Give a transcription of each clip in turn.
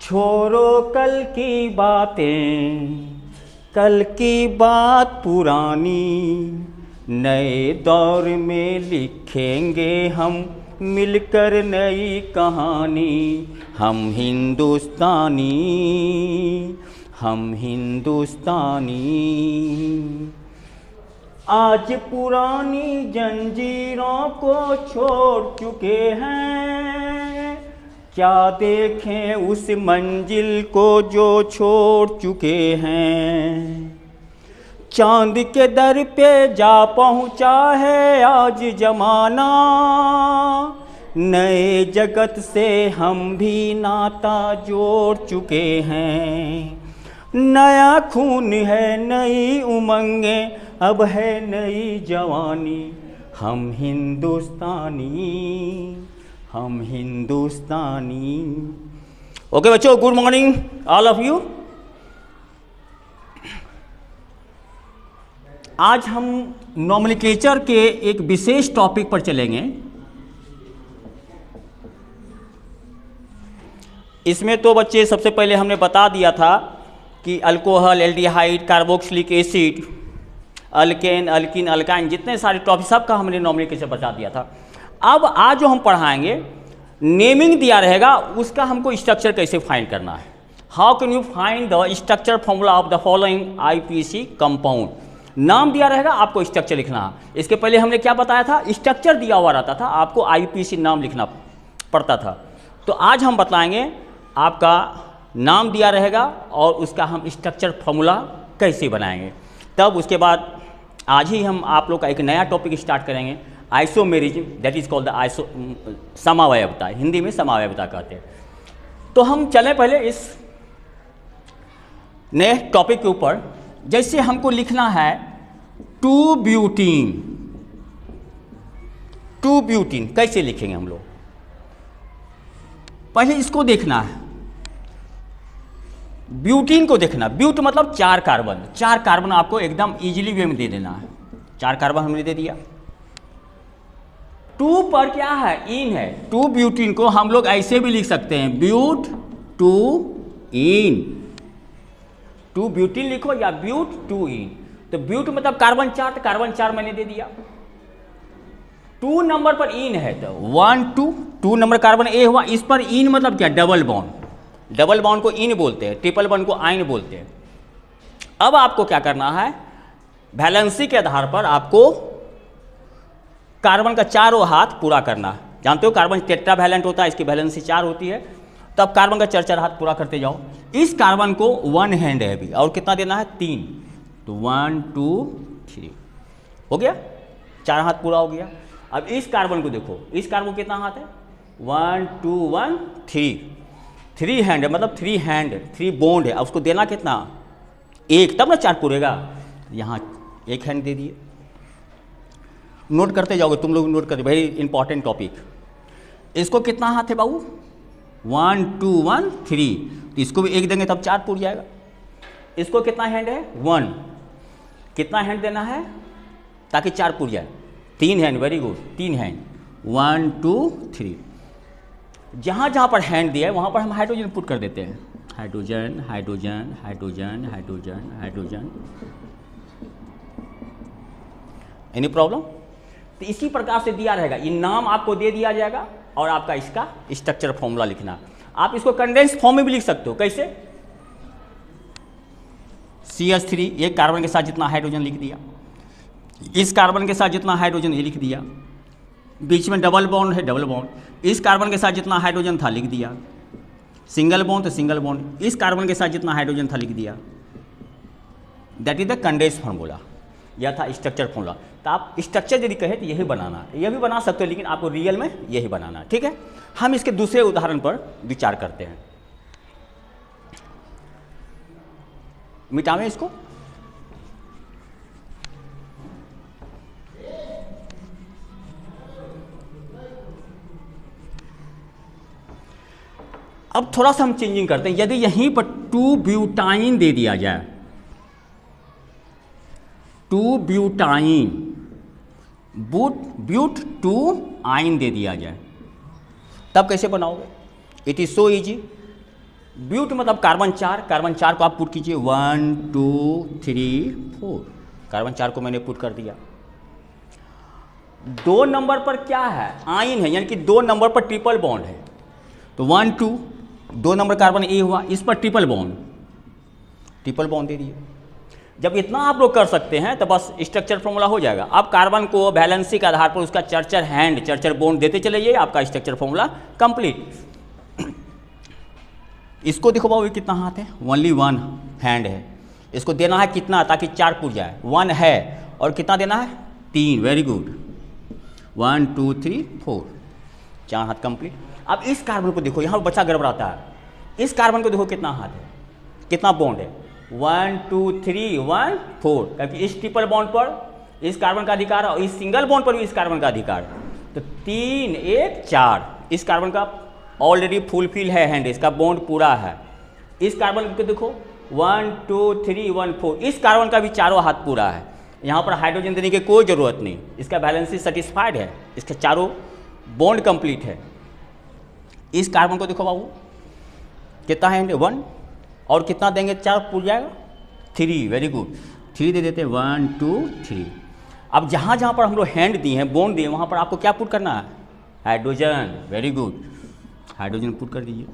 छोड़ो कल की बातें, कल की बात पुरानी, नए दौर में लिखेंगे हम मिलकर नई कहानी। हम हिंदुस्तानी, हम हिंदुस्तानी। आज पुरानी जंजीरों को छोड़ चुके हैं, क्या देखें उस मंजिल को जो छोड़ चुके हैं। चांद के दर पे जा पहुंचा है आज जमाना, नए जगत से हम भी नाता जोड़ चुके हैं। नया खून है, नई उमंगें, अब है नई जवानी। हम हिंदुस्तानी, हम हिंदुस्तानी। ओके बच्चों, good morning all of you. आज हम नॉमेनक्लेचर के एक विशेष टॉपिक पर चलेंगे। इसमें तो बच्चे सबसे पहले हमने बता दिया था कि alcohol, aldehyde, carboxylic acid, alkane, alkene, alkyne, जितने सारे टॉपिक सबका हमने नॉमेनक्लेचर बता दिया था। अब आज जो हम पढ़ाएंगे, नेमिंग दिया रहेगा, उसका हमको स्ट्रक्चर कैसे फाइंड करना है। How can you find the structure formula of the following IPC compound. नाम दिया रहेगा, आपको स्ट्रक्चर लिखना है। इसके पहले हमने क्या बताया था, स्ट्रक्चर दिया हुआ रहता था, आपको आईपीसी नाम लिखना पड़ता था। तो आज हम बताएंगे, आपका नाम दिया रहेगा और उसका हम स्ट्रक्चर फॉर्मूला कैसे बनाएंगे। तब उसके बाद आज ही हम आप लोग का एक नया टॉपिक स्टार्ट करेंगे, isomerism, that is called the समावयवता, हिंदी में समावयवता कहते हैं। तो हम चलें पहले इस नए टॉपिक के ऊपर। जैसे हमको लिखना है 2-ब्यूटीन। 2-ब्यूटीन कैसे लिखेंगे हम लोग, पहले इसको देखना है, ब्यूटीन को देखना। ब्यूट मतलब 4 कार्बन। 4 कार्बन आपको एकदम इजीली वे में दे देना है। 4 कार्बन हमने दे दिया। 2 पर क्या है, इन है। 2-ब्यूटीन को हम लोग ऐसे भी लिख सकते हैं, ब्यूट 2 इन। 2-ब्यूटीन लिखो या ब्यूट 2 इन। तो ब्यूट मतलब कार्बन 4, तो कार्बन 4 मैंने दे दिया। 2 नंबर पर इन है तो 1 2 नंबर कार्बन ए हुआ। इस पर इन मतलब क्या, डबल बॉन्ड। डबल बॉन्ड को इन बोलते हैं, ट्रिपल बॉन्ड को आइन बोलते हैं। अब आपको क्या करना है, वैलेंसी के आधार पर आपको कार्बन का चारों हाथ पूरा करना है। जानते हो कार्बन टेट्रावैलेंट होता है, इसकी वैलेंसी 4 होती है। तब कार्बन का 4 हाथ पूरा करते जाओ। इस कार्बन को 1 हैंड है अभी, और कितना देना है, 3। तो 1 2 3 हो गया, 4 हाथ पूरा हो गया। अब इस कार्बन को देखो, इस कार्बन को कितना हाथ है, 1 2 1 3 हैंड है, मतलब 3 हैंड, 3 बॉन्ड है। अब उसको देना कितना, 1, तब ना 4 पूरेगा। यहाँ 1 हैंड दे दिए। नोट करते जाओगे तुम लोग, नोट करते, वेरी इंपॉर्टेंट टॉपिक। इसको कितना हाथ है बाबू, 1 2 1 3, तो इसको भी 1 देंगे तब 4 पूर जाएगा। इसको कितना हैंड है, 1, कितना हैंड देना है ताकि 4 पूर जाए, 3 हैंड, वेरी गुड, 3 हैंड, 1 2 3। जहाँ जहाँ पर हैंड दिया है वहाँ पर हम हाइड्रोजन पुट कर देते हैं, hydrogen hydrogen hydrogen hydrogen hydrogen. Any problem. तो इसी प्रकार से दिया रहेगा, ये नाम आपको दे दिया जाएगा और आपका इसका स्ट्रक्चर फॉर्मूला लिखना। आप इसको कंडेंस फॉर्म में भी लिख सकते हो। कैसे, CH3, एक कार्बन के साथ जितना हाइड्रोजन लिख दिया, इस कार्बन के साथ जितना हाइड्रोजन ये लिख दिया, बीच में डबल बॉन्ड है, डबल बॉन्ड, इस कार्बन के साथ जितना हाइड्रोजन था लिख दिया, सिंगल बॉन्ड तो सिंगल बॉन्ड, इस कार्बन के साथ जितना हाइड्रोजन था लिख दिया। That is the condense formula, यह था स्ट्रक्चर फॉर्मूला। तो आप स्ट्रक्चर यदि कहे तो यही बनाना है, यह भी बना सकते हो, लेकिन आपको रियल में यही बनाना है। ठीक है, हम इसके दूसरे उदाहरण पर विचार करते हैं। मिटावें इसको। अब थोड़ा सा हम चेंजिंग करते हैं। यदि यहीं पर 2-ब्यूटाइन दे दिया जाए, 2-ब्यूटाइन, ब्यूट 2 आइन दे दिया जाए, तब कैसे बनाओगे। It is so easy. But मतलब कार्बन 4, कार्बन 4 को आप पुट कीजिए 1 2 3 4, कार्बन 4 को मैंने पुट कर दिया। 2 नंबर पर क्या है, आयन है, यानी कि 2 नंबर पर ट्रिपल बॉन्ड है। तो 1 2, 2 नंबर कार्बन ए हुआ, इस पर ट्रिपल बॉन्ड दे दिए। जब इतना आप लोग कर सकते हैं तो बस स्ट्रक्चर फॉर्मूला हो जाएगा। अब कार्बन को वैलेंसी के आधार पर उसका चर्चर बॉन्ड देते चले जाइए, आपका स्ट्रक्चर फॉर्मूला कंप्लीट। इसको देखो बाबू, कितना हाथ है, ओनली 1 हैंड है। इसको देना है कितना, ताकि 4 पुट जाए, 1 है और कितना देना है 3, वेरी गुड, 1 2 3 4, 4 हाथ कंप्लीट। अब इस कार्बन को देखो, यहाँ बच्चा गड़बड़ाता है। इस कार्बन को देखो कितना हाथ है, कितना बॉन्ड है, 1 2 3 1 4, क्योंकि इस ट्रिपल बॉन्ड पर इस कार्बन का अधिकार और इस सिंगल बॉन्ड पर भी इस कार्बन का अधिकार। तो 3 1 4, इस कार्बन का ऑलरेडी फुलफिल है हैंड, इसका बॉन्ड पूरा है। इस कार्बन को देखो 1 2 3 1 4, इस कार्बन का भी चारों हाथ पूरा है। यहाँ पर हाइड्रोजन देने की कोई ज़रूरत नहीं, इसका वैलेंसी सेटिस्फाइड है, इसके चारों बॉन्ड कंप्लीट है। इस कार्बन को देखो बाबू कितना हैंड, 1, और कितना देंगे, 4 पूरा जाएगा, 3, वेरी गुड, 3 दे देते हैं, 1 2 3। अब जहाँ जहाँ पर हम लोग हैंड दिए हैं, बॉन्ड दिए, वहाँ पर आपको क्या पुट करना है, hydrogen, very good, hydrogen put कर दीजिए।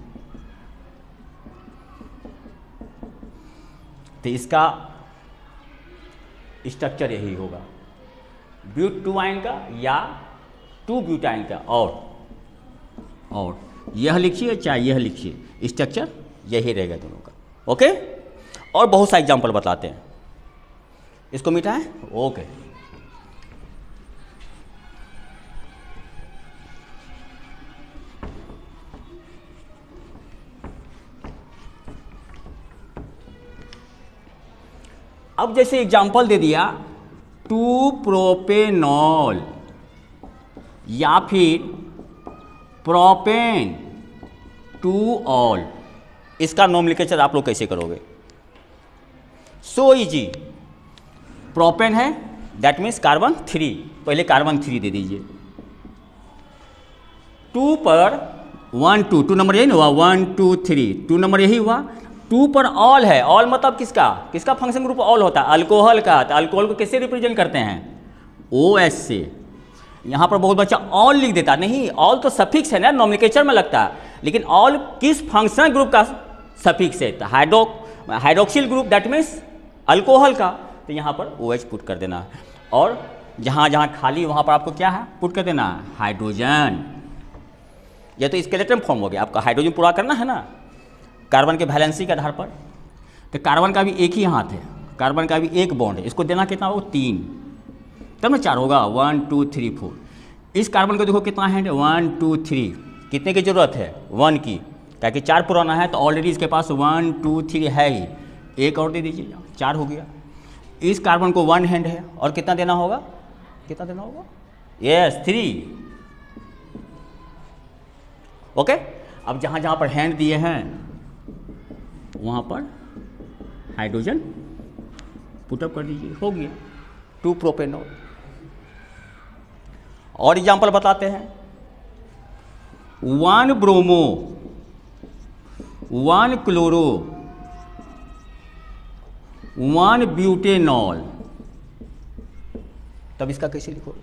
तो इसका स्ट्रक्चर यही होगा, ब्यूट 2 आयन का या 2 ब्यूटाइन का, और यह लिखिए चाहे यह लिखिए, स्ट्रक्चर यही रहेगा दोनों का। ओके, और बहुत सा एग्जांपल बताते हैं। इसको मीठा है, ओके। अब जैसे एग्जांपल दे दिया 2 प्रोपेनॉल या फिर प्रोपेन 2 ऑल, इसका नोमेनक्लेचर आप लोग कैसे करोगे, सो इजी। प्रोपेन है, दैट मीन्स कार्बन 3, पहले कार्बन 3 दे दीजिए। 2 पर 1 2, 2 नंबर यही ना हुआ, 1 2 3, 2 नंबर यही हुआ। 2 पर ऑल है, ऑल मतलब किसका फंक्शन ग्रुप ऑल होता है, अल्कोहल का। तो अल्कोहल को किससे रिप्रेजेंट करते हैं, OH से। यहाँ पर बहुत बच्चा ऑल लिख देता, नहीं, ऑल तो सफिक्स है ना, नोमेनक्लेचर में लगता है, लेकिन ऑल किस फंक्शनल ग्रुप का सफिक्स है, तो hydroxyl group, that means alcohol का। तो यहाँ पर OH पुट कर देना है, और जहाँ जहाँ खाली वहाँ पर आपको क्या है, पुट कर देना है हाइड्रोजन। यह तो स्केलेटन फॉर्म हो गया, आपका हाइड्रोजन पूरा करना है ना कार्बन के वैलेंसी के आधार पर। तो कार्बन का भी एक ही हाथ है, कार्बन का भी एक बॉन्ड है, इसको देना कितना होगा, 3, तब ना 4 होगा, 1 2 3 4। इस कार्बन को देखो कितना है, 1 2 3, कितने की ज़रूरत है, 1 की, ताकि 4 पुराना है, तो ऑलरेडी इसके पास 1 2 3 है ही, एक और दे दीजिए, 4 हो गया। इस कार्बन को 1 हैंड है, और कितना देना होगा, यस 3, ओके। अब जहाँ जहाँ पर हैंड दिए हैं वहाँ पर हाइड्रोजन पुटअप कर दीजिए, हो गया 2 प्रोपेनॉल। और एग्जांपल बताते हैं, 1 ब्रोमो, 1 क्लोरो, 1 ब्यूटेनॉल। तब इसका कैसे लिखोगे,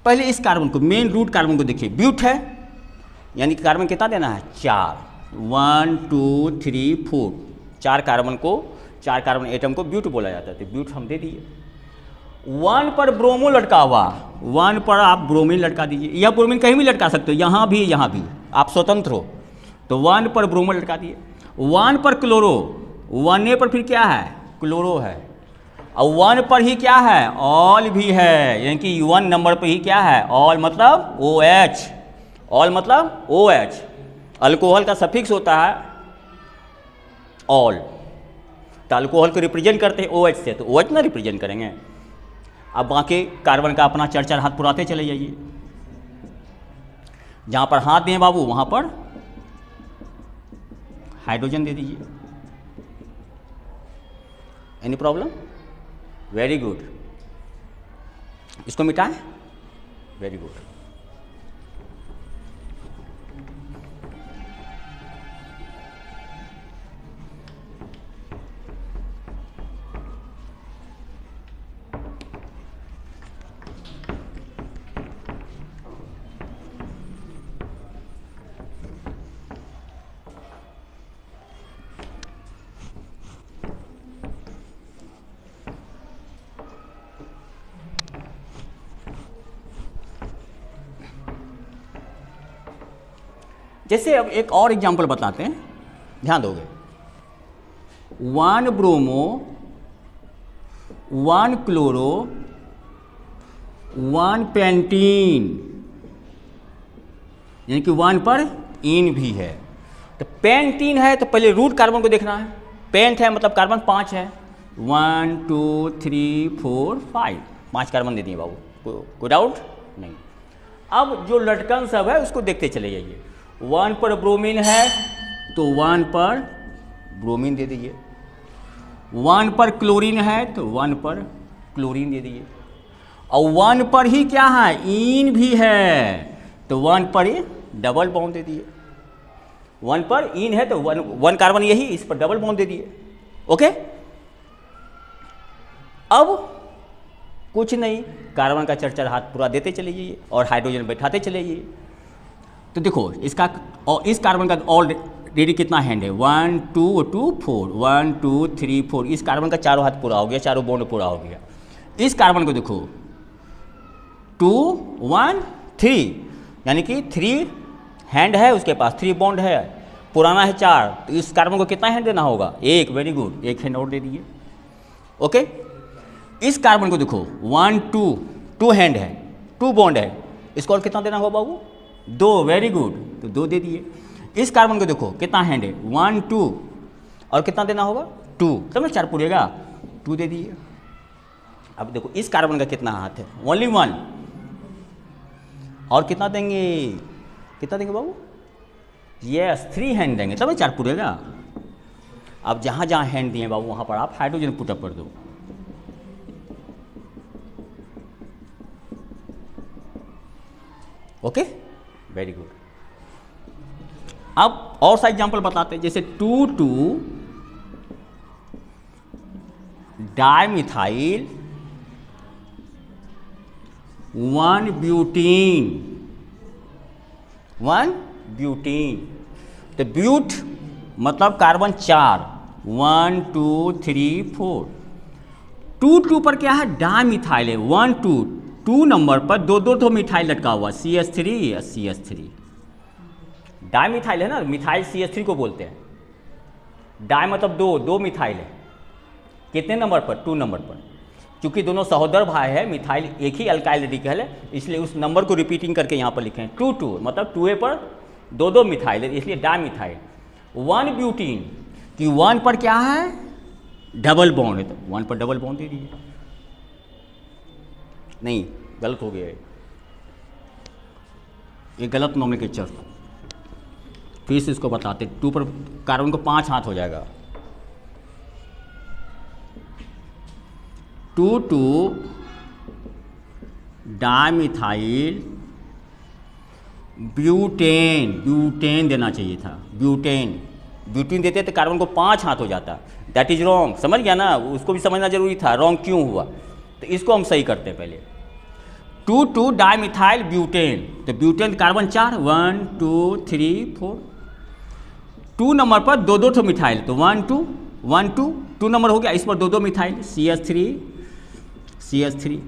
पहले इस कार्बन को, मेन रूट कार्बन को देखिए, ब्यूट है, यानी कि कार्बन कितना देना है, 4, 1 2 3 4, 4 कार्बन को, 4 कार्बन एटम को ब्यूट बोला जाता है, तो ब्यूट हम दे दिए। 1 पर ब्रोमो लटका हुआ, 1 पर आप ब्रोमीन लटका दीजिए, या ब्रोमीन कहीं भी लटका सकते हो, यहाँ भी, आप स्वतंत्र हो। तो 1 पर ब्रोमो लटका दिए। 1 पर क्लोरो, 1 पर फिर क्या है, क्लोरो है, और 1 पर ही क्या है, ऑल भी है, यानी कि 1 नंबर पर ही क्या है, ऑल मतलब OH, ऑल मतलब OH, अल्कोहल का सफिक्स होता है ऑल, तो अल्कोहल को रिप्रेजेंट करते हैं OH से, तो OH ना रिप्रेजेंट करेंगे। अब बाकी कार्बन का अपना 4 हाथ पुराते चले जाइए, जहाँ पर हाथ दें बाबू वहाँ पर हाइड्रोजन दे दीजिए। एनी प्रॉब्लम, वेरी गुड, इसको मिटाएं, वेरी गुड। जैसे अब एक और एग्जांपल बताते हैं, ध्यान दोगे। 1 ब्रोमो 1 क्लोरो 1 पेंटीन, यानी कि 1 पर इन भी है। तो पेंटीन है तो पहले रूट कार्बन को देखना है। पेंट है मतलब कार्बन 5 है। 1 2 3 4 5 5 कार्बन दे दिए बाबू, कोई डाउट नहीं। अब जो लटकन सब है उसको देखते चले जाइए। 1 पर ब्रोमीन है तो 1 पर ब्रोमीन दे दीजिए। 1 पर क्लोरीन है तो 1 पर क्लोरीन दे दीजिए। और 1 पर ही क्या है, इन भी है, तो 1 पर ही डबल बॉन्ड दे दिए। 1 पर इन है तो 1 कार्बन यही, इस पर डबल बॉन्ड दे दिए। ओके, अब कुछ नहीं, कार्बन का चरचर हाथ पूरा देते चले जाइए और हाइड्रोजन बैठाते चले जाइए। तो देखो इसका और इस कार्बन का ऑलरेडी कितना हैंड है, 1 2 2 4 1 2 3 4। इस कार्बन का चारों हाथ पूरा हो गया, चारों बॉन्ड पूरा हो गया। इस कार्बन को देखो 2 1 3, यानी कि 3 हैंड है उसके पास, 3 बॉन्ड है, पुराना है 4। तो इस कार्बन को कितना हैंड देना होगा, 1। वेरी गुड, 1 हैंड और दे दीजिए। ओके, इस कार्बन को देखो 1 2 2 हैंड है, 2 बॉन्ड है, इसको और कितना देना होगा बाबू, 2। वेरी गुड, तो 2 दे दिए। इस कार्बन को देखो कितना हैंड है, 1 2, और कितना देना होगा, 2। तब 4 पूरेगा, 2 दे दिए। अब देखो इस कार्बन का कितना हाथ है, ओनली 1, और कितना देंगे, कितना देंगे बाबू, यस 3 हैंड देंगे, तब 4 पूरेगा। अब जहाँ जहाँ हैंड दिए बाबू वहाँ पर आप हाइड्रोजन पुटअप कर दो। Okay, very good. अब और सा एग्जांपल बताते हैं, जैसे 2 2 डाइमिथाइल 1 ब्यूटीन, 1 ब्यूटीन। तो ब्यूट मतलब कार्बन 4, 1 2 3 4। 2 2 पर क्या है, डाइमिथाइल है, 1 2 2 नंबर पर दो मिथाइल लटका हुआ, CH3 या CH3। डाइमिथाइल है ना, मिथाइल CH3 को बोलते हैं। डाइ मतलब दो मिथाइल है, कितने नंबर पर, 2 नंबर पर। क्योंकि दोनों सहोदर भाई है, मिथाइल एक ही अल्काइल रेडिकल है, इसलिए उस नंबर को रिपीटिंग करके यहाँ पर लिखे हैं 2 2, मतलब 2A पर दो मिथाइल है, इसलिए डाइमिथाइल। 1 ब्यूटीन कि 1 पर क्या है, डबल बॉन्ड है, तो 1 पर डबल बॉन्ड दे दीजिए। नहीं, गलत हो गया ये गलत नोमेनक्लेचर। फिर से इसको बताते, 2 पर कार्बन को 5 हाथ हो जाएगा। 2 2 डाइमिथाइल ब्यूटेन, ब्यूटेन देना चाहिए था, ब्यूटेन। ब्यूटेन देते तो कार्बन को 5 हाथ हो जाता, दैट इज रॉन्ग। समझ गया ना, उसको भी समझना जरूरी था, रॉन्ग क्यों हुआ। तो इसको हम सही करते हैं पहले। 2 2 डाइमिथाइल ब्यूटेन, तो ब्यूटेन कार्बन 4, 1 2 3 4। 2 नंबर पर दो मिथाइल, तो 1 2 1 2 2 नंबर हो गया, इस पर दो मिथाइल, CH3।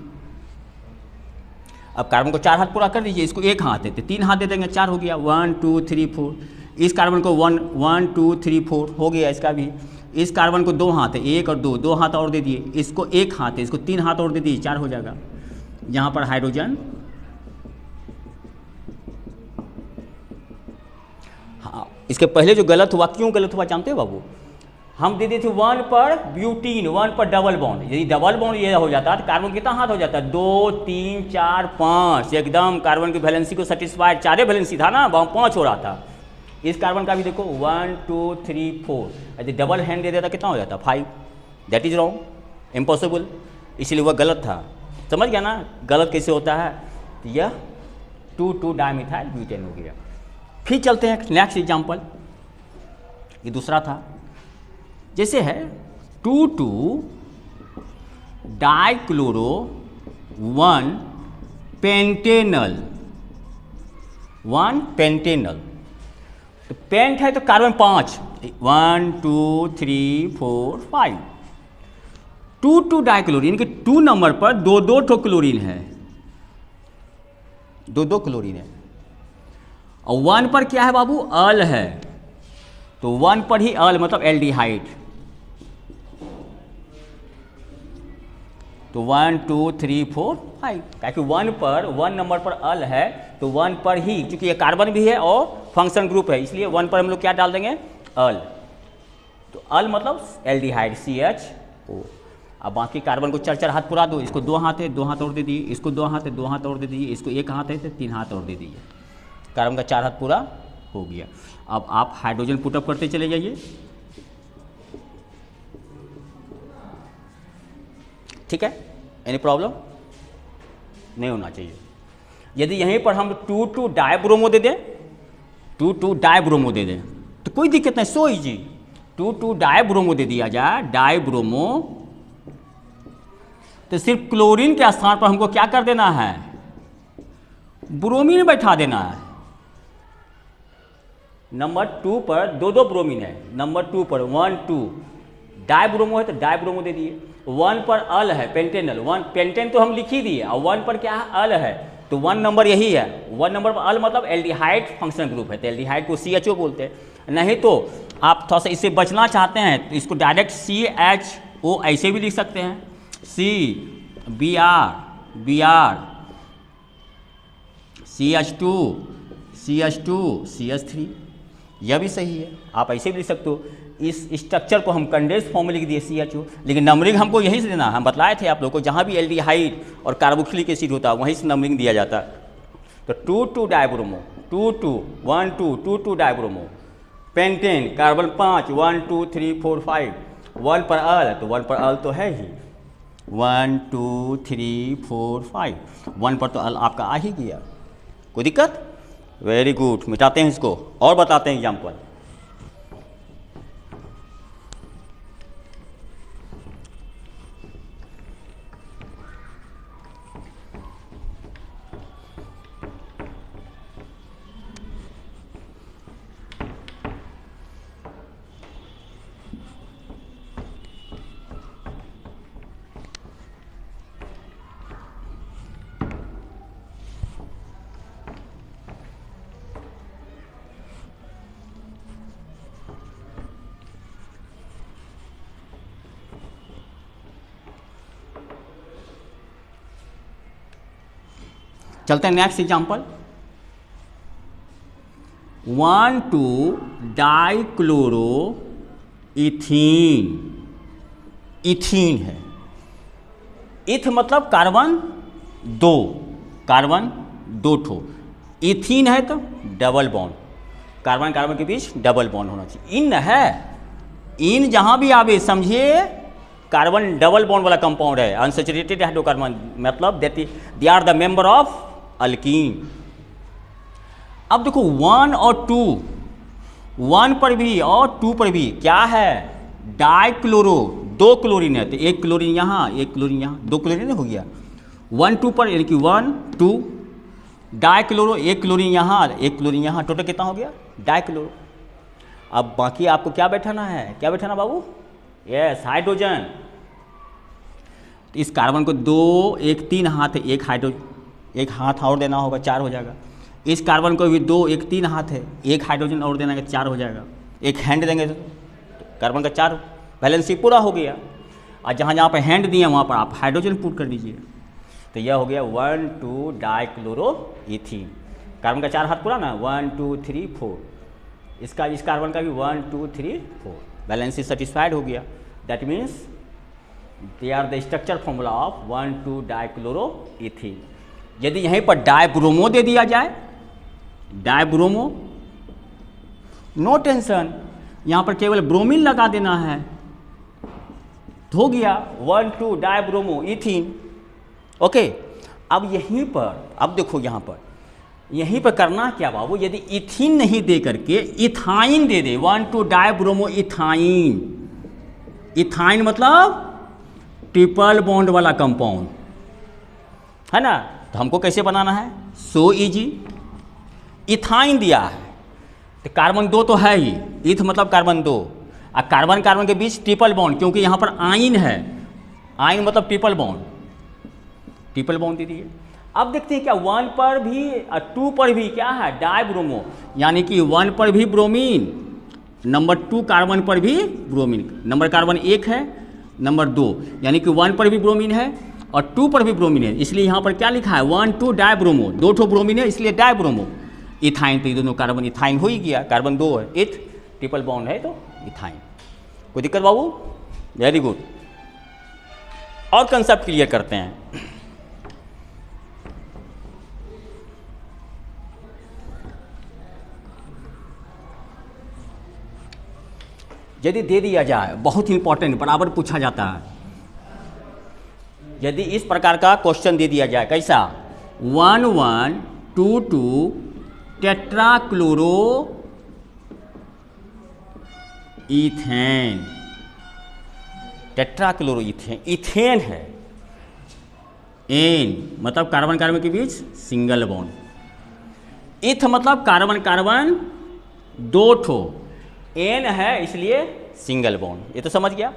अब कार्बन को 4 हाथ पूरा कर दीजिए, इसको 1 हाथ है तो 3 हाथ दे देंगे, 4 हो गया, 1 2 3 4। इस कार्बन को 1 2 3 4 हो गया, इसका भी। इस कार्बन को 2 हाथ है, 1 और 2 हाथ और दे दिए, इसको 1 हाथ है, इसको 3 हाथ और दे दिए, 4 हो जाएगा। यहाँ पर हाइड्रोजन, हाँ, इसके पहले जो गलत हुआ, क्यों गलत हुआ जानते हो बाबू, हम दे दिए थे 1 पर ब्यूटीन, 1 पर डबल बॉन्ड। यदि डबल बॉन्ड ये हो जाता तो कार्बन कितना हाथ हो जाता, 2 3 4 5, एकदम कार्बन की वैलेंसी को सेटिस्फाइड, 4 वैलेंसी था ना, वहाँ 5 हो रहा था। इस कार्बन का भी देखो 1 2 3 4, यदि डबल हैंड दे देता कितना हो जाता, 5। दैट इज रॉन्ग, इम्पॉसिबल, इसलिए वह गलत था। समझ गया ना गलत कैसे होता है। तो यह 2 2 डाइमिथाइल ब्यूटेन हो गया। फिर चलते हैं नेक्स्ट एग्जाम्पल, ये दूसरा था। जैसे है 2 2 डाइक्लोरो 1 पेंटेनल, 1 पेंटेनल। तो पेंट है तो कार्बन 5, 1 2 3 4 5। 2 2 डाइक्लोरीन, यानी कि 2 नंबर पर दो क्लोरीन है, दो क्लोरीन है। और 1 पर क्या है बाबू, अल है, तो 1 पर ही अल मतलब एल्डिहाइड। तो 1 2 3 4 5, ताकि 1 नंबर पर अल है, तो 1 पर ही, क्योंकि ये कार्बन भी है और फंक्शन ग्रुप है, इसलिए 1 पर हम लोग क्या डाल देंगे, अल। तो अल मतलब एल्डिहाइड CHO। अब बाकी कार्बन को 4 हाथ पुरा दो, इसको 2 हाथ है 2 हाथ और दे दिए, इसको 2 हाथ है 2 हाथ और दे दिए, इसको 1 हाथ है तो 3 हाथ और दे दिए, कार्बन का 4 हाथ पूरा हो गया। अब आप हाइड्रोजन पुटअप करते चले जाइए, ठीक है, एनी प्रॉब्लम नहीं होना चाहिए। यदि यहीं पर हम 2,2 डाइब्रोमो दे दें, 2,2 डाइब्रोमो दे दें तो कोई दिक्कत नहीं, सो इजी। 2,2 डाइब्रोमो दे दिया जाए, डाइब्रोमो, तो सिर्फ क्लोरीन के स्थान पर हमको क्या कर देना है, ब्रोमीन बैठा देना है। नंबर 2 पर 2 ब्रोमीन है, नंबर 2 पर 1 2 डाइब्रोमो है तो डाइब्रोमो दे दिए। 1 पर अल है पेंटेनल, 1 पेंटेन तो हम लिख ही दिए, और 1 पर क्या है, अल है, तो 1 नंबर यही है। 1 नंबर पर अल मतलब एल्डिहाइड फंक्शन ग्रुप है, तो एल्डिहाइड को CHO बोलते हैं। नहीं तो आप थोड़ा सा इससे बचना चाहते हैं तो इसको डायरेक्ट CHO ऐसे भी लिख सकते हैं, Br CH2 CH3, यह भी सही है, आप ऐसे भी लिख सकते हो। इस स्ट्रक्चर को हम कंडेंस फॉर्म में लिख दिए CHO, लेकिन नंबरिंग हमको यहीं से देना है। हम बतलाए थे आप लोग को, जहाँ भी एल्डिहाइड और कार्बोक्सिलिक एसिड होता है वहीं से नंबरिंग दिया जाता है। तो 2,2 डाइब्रोमो, 2,2 1 2 2,2 डाइब्रोमो, पेंटेन कार्बन 5 1 2 3 4 5, 1 पर अल, तो 1 पर अल तो है ही, 1 2 3 4 5, 1 पर तो अल आपका आ ही गया, कोई दिक्कत, वेरी गुड। मिटाते हैं इसको और बताते हैं एग्जाम्पल। चलते हैं next example. 1 2 dichloro ethene, ethene है, इथ मतलब कार्बन 2, कार्बन 2 ठो, इथीन है तो डबल बॉन्ड, कार्बन कार्बन के बीच डबल बॉन्ड होना चाहिए। इन है, इन जहां भी आवे समझिए कार्बन डबल बॉन्ड वाला कंपाउंड है, अनसैचुरेटेड हाइड्रोकार्बन, मतलब they are the member of alkene. अब देखो 1 और 2, 1 पर भी और 2 पर भी क्या है, डाइक्लोरो, 2 क्लोरीन है, तो 1 क्लोरीन यहाँ 1 क्लोरीन यहाँ, 2 क्लोरीन हो गया। 1 2 पर यानी कि 1 2 डाइक्लोरो, 1 क्लोरीन यहाँ 1 क्लोरीन यहाँ, टोटल कितना हो गया, डाइक्लोरो। अब बाकी आपको क्या बैठाना है, क्या बैठाना बाबू, यस हाइड्रोजन। तो इस कार्बन को 2 1 3 हाथ है, एक हाथ और देना होगा, 4 हो जाएगा। इस कार्बन को भी 2 1 3 हाथ है, एक हाइड्रोजन और देना है, 4 हो जाएगा। एक हैंड देंगे तो कार्बन का 4 वैलेंसी पूरा हो गया। और जहाँ जहाँ पे हैंड दिए वहाँ पर आप हाइड्रोजन पुट कर दीजिए, तो यह हो गया 1 2 डाइक्लोरो इथीन। कार्बन का 4 हाथ पूरा ना, 1 2 3 4, इसका इस कार्बन का भी 1 2 3 4, वैलेंसी सेटिस्फाइड हो गया। That means they are the structure formula of 1 2 dichloro ethene. यदि यहीं पर डाइब्रोमो दे दिया जाए, डाइब्रोमो, नो टेंशन, यहाँ पर केवल ब्रोमीन लगा देना है, हो गया 1 2 डाइब्रोमो इथीन। ओके, अब यहीं पर, अब देखो यहाँ पर, यहीं पर करना क्या बाबू, यदि इथीन नहीं दे करके इथाइन दे दे, 1 2 डाइब्रोमो इथाइन, इथाइन मतलब ट्रिपल बॉन्ड वाला कंपाउंड है ना, तो हमको कैसे बनाना है, सो इजी। इथाइन दिया है तो कार्बन 2 तो है ही, इथ मतलब कार्बन 2, और कार्बन कार्बन के बीच ट्रिपल बॉन्ड, क्योंकि यहाँ पर आइन है, आइन मतलब ट्रिपल बॉन्ड, ट्रिपल बॉन्ड दे दिए। अब देखते हैं क्या 1 पर भी 2 पर भी क्या है डाइब्रोमो, यानी कि 1 पर भी ब्रोमीन, नंबर 2 कार्बन पर भी ब्रोमीन, नंबर कार्बन 1 है, नंबर 2, यानी कि 1 पर भी ब्रोमीन है और 2 पर भी ब्रोमीन है, इसलिए यहाँ पर क्या लिखा है 1 2 डाइब्रोमो, 2 ठो ब्रोमीन है इसलिए डाइब्रोमो। इथाइन तो ये दोनों कार्बन इथाइन हो ही गया, कार्बन 2 है, इथ ट्रिपल बॉन्ड है तो इथाइन। कोई दिक्कत बाबू? Very good. और कंसेप्ट क्लियर करते हैं। यदि दे दिया जाए, बहुत इंपॉर्टेंट, बराबर पूछा जाता है, यदि इस प्रकार का क्वेश्चन दे दिया जाए, कैसा 1 1 2 2 टेट्राक्लोरो इथेन, टेट्राक्लोरो इथेन, इथेन है, एन मतलब कार्बन कार्बन के बीच सिंगल बॉन्ड, इथ मतलब कार्बन कार्बन 2 ठो, एन है इसलिए सिंगल बॉन्ड, ये तो समझ गया।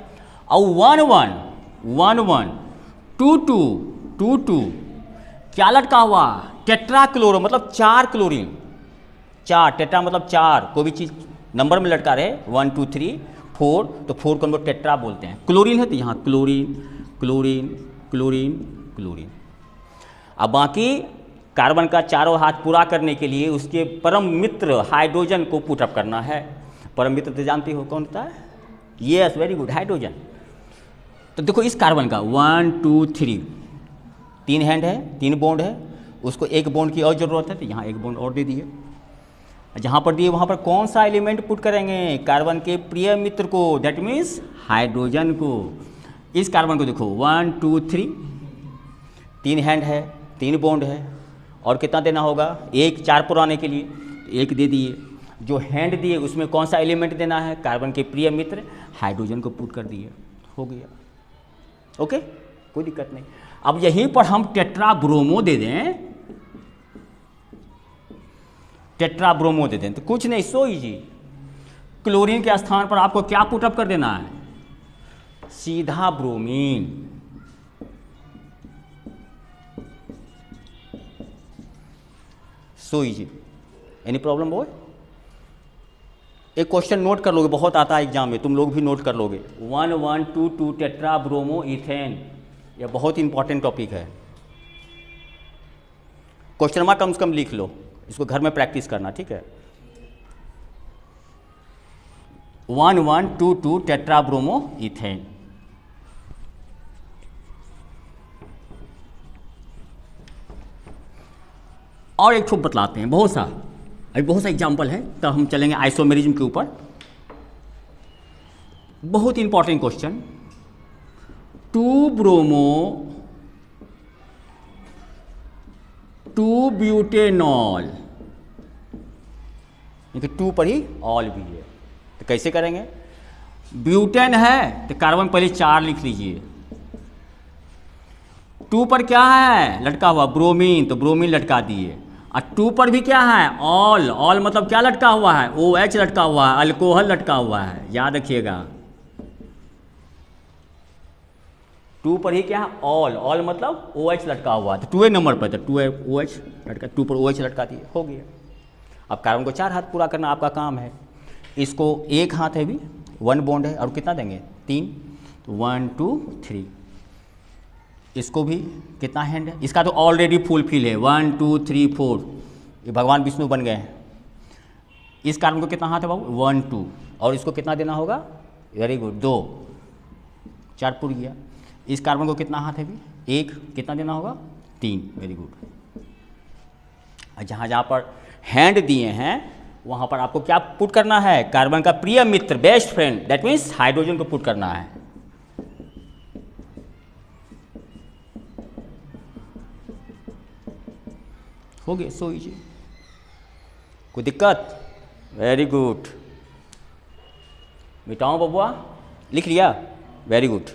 और 1 1 1 1 2 2 2 2 क्या लटका हुआ, टेट्राक्लोरो मतलब 4 क्लोरीन, 4 टेट्रा मतलब 4, कोई भी चीज़ नंबर में लटका रहे 1 2 3 4 तो 4 को हम लोग टेट्रा बोलते हैं। क्लोरीन है तो यहाँ क्लोरीन क्लोरीन क्लोरीन क्लोरीन। अब बाकी कार्बन का चारों हाथ पूरा करने के लिए उसके परम मित्र हाइड्रोजन को पुटअप करना है। परम मित्र तो जानते हो कौन होता है? Yes, very good, hydrogen. तो देखो इस कार्बन का 1 2 3 3 हैंड है, 3 बॉन्ड है, उसको एक बॉन्ड की और ज़रूरत है तो यहाँ एक बॉन्ड और दे दिए। जहाँ पर दिए वहाँ पर कौन सा एलिमेंट पुट करेंगे? कार्बन के प्रिय मित्र को, दैट मीन्स हाइड्रोजन को। इस कार्बन को देखो 1 2 3 3 हैंड है, 3 बॉन्ड है, और कितना देना होगा? एक 4 पुराने के लिए एक दे दिए। जो हैंड दिए उसमें कौन सा एलिमेंट देना है? कार्बन के प्रिय मित्र हाइड्रोजन को पुट कर दिए, हो गया। ओके, कोई दिक्कत नहीं। अब यहीं पर हम टेट्रा ब्रोमो दे दें, टेट्रा ब्रोमो दे दें तो कुछ नहीं, सो इजी। क्लोरीन के स्थान पर आपको क्या पुटअप कर देना है? सीधा bromine. So easy, any problem बोल? एक क्वेश्चन नोट कर लोगे, बहुत आता है एग्जाम में, तुम लोग भी नोट कर लोगे। 1 1 2 2 टेट्रा ब्रोमो इथेन, यह बहुत इंपॉर्टेंट टॉपिक है। क्वेश्चन मार्क कम से कम लिख लो, इसको घर में प्रैक्टिस करना, ठीक है। 1 1 2 2 टेट्रा ब्रोमो इथेन। और एक ठो बतलाते हैं, बहुत सा, अभी बहुत सा एग्जाम्पल है, तब हम चलेंगे आइसोमेरिज्म के ऊपर। बहुत इंपॉर्टेंट क्वेश्चन, 2 ब्रोमो 2 ब्यूटेनॉल, 2 पर ही ऑल भी है, तो कैसे करेंगे? ब्यूटेन है तो कार्बन पहले 4 लिख लीजिए, 2 पर क्या है लटका हुआ? ब्रोमीन, तो ब्रोमीन लटका दिए। और 2 पर भी क्या है? ऑल, ऑल मतलब क्या लटका हुआ है? OH लटका हुआ है, अल्कोहल लटका हुआ है, याद रखिएगा। 2 पर ही क्या है? ऑल, ऑल मतलब OH लटका हुआ है, तो 2 नंबर पर, तो 2 OH लटका, 2 पर OH लटका दिए, हो गया। अब कार्बन को 4 हाथ पूरा करना आपका काम है। इसको एक हाथ है भी, 1 बॉन्ड है, और कितना देंगे? 3, तो 1 2 3। इसको भी कितना हैंड है? इसका तो ऑलरेडी फुलफिल है, 1 2 3 4, ये भगवान विष्णु बन गए हैं। इस कार्बन को कितना हाथ है बाबू? 1 2, और इसको कितना देना होगा? वेरी गुड, 2, 4 पुर गया। इस कार्बन को कितना हाथ है भी? 1, कितना देना होगा? 3, वेरी गुड। जहाँ जहाँ पर हैंड दिए हैं वहाँ पर आपको क्या पुट करना है? कार्बन का प्रिय मित्र, best friend, that means hydrogen को पुट करना है। हो गया, सो इजी, कोई दिक्कत? Very good. मिटाऊं बबुआ? लिख लिया? Very good.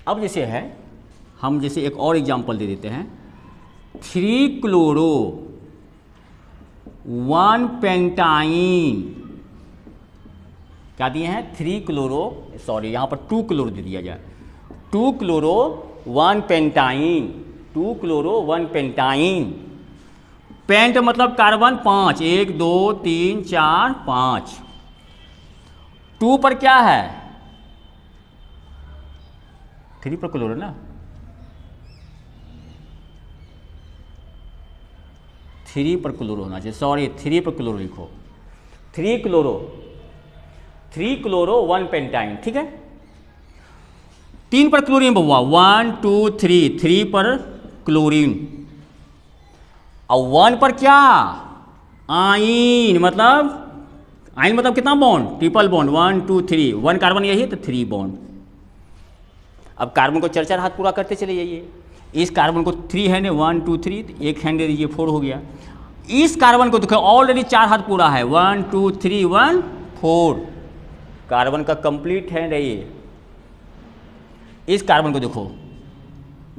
अब जैसे है, हम जैसे एक और एग्जांपल दे देते हैं। 3 क्लोरो 1 पेंटाइन, क्या दिए हैं 3 क्लोरो, सॉरी यहाँ पर 2 क्लोरो दे दिया जाए, 2 chloro 1 pentyne, 2 chloro 1 pentyne. Pent मतलब कार्बन 5, 1 2 3 4 5, 2 पर क्या है 3 पर क्लोरो ना, 3 पर क्लोरो होना चाहिए, सॉरी 3 पर क्लोरो लिखो, 3 क्लोरो 1 पेंटाइन, ठीक है। 3 पर क्लोरीन बउआ 1 2 3, 3 पर क्लोरीन, और 1 पर क्या आइन, मतलब कितना बॉन्ड, ट्रिपल बॉन्ड, 1 2 3, 1 कार्बन यही है तो 3 बॉन्ड। अब कार्बन को 4 हाथ पूरा करते चले जाइए, इस कार्बन को 3 हैंड है, 1 2 3, तो एक हैंड दे दीजिए, 4 हो गया। इस कार्बन को देखो ऑलरेडी 4 हाथ पूरा है, 1 2 3 1 4, कार्बन का कंप्लीट हैंड है ये। इस कार्बन को देखो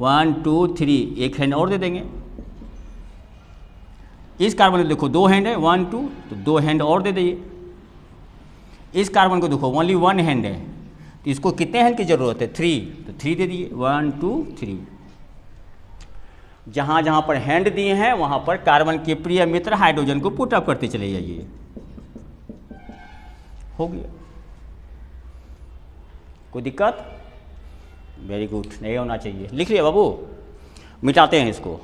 1 2 3, एक हैंड और दे देंगे। इस कार्बन को देखो 2 हैंड है, 1 2, तो 2 हैंड और दे दीजिए। इस कार्बन को देखो ओनली 1 हैंड है, तो इसको कितने हैंड की जरूरत है 3, तो 3 दे दिए, 1 2 3। जहाँ जहाँ पर हैंड दिए हैं वहाँ पर कार्बन के प्रिय मित्र हाइड्रोजन को पुट अप करते चले जाइए, हो गया। कोई दिक्कत, वेरी गुड, नहीं होना चाहिए, लिख लिया बाबू, मिटाते हैं इसको।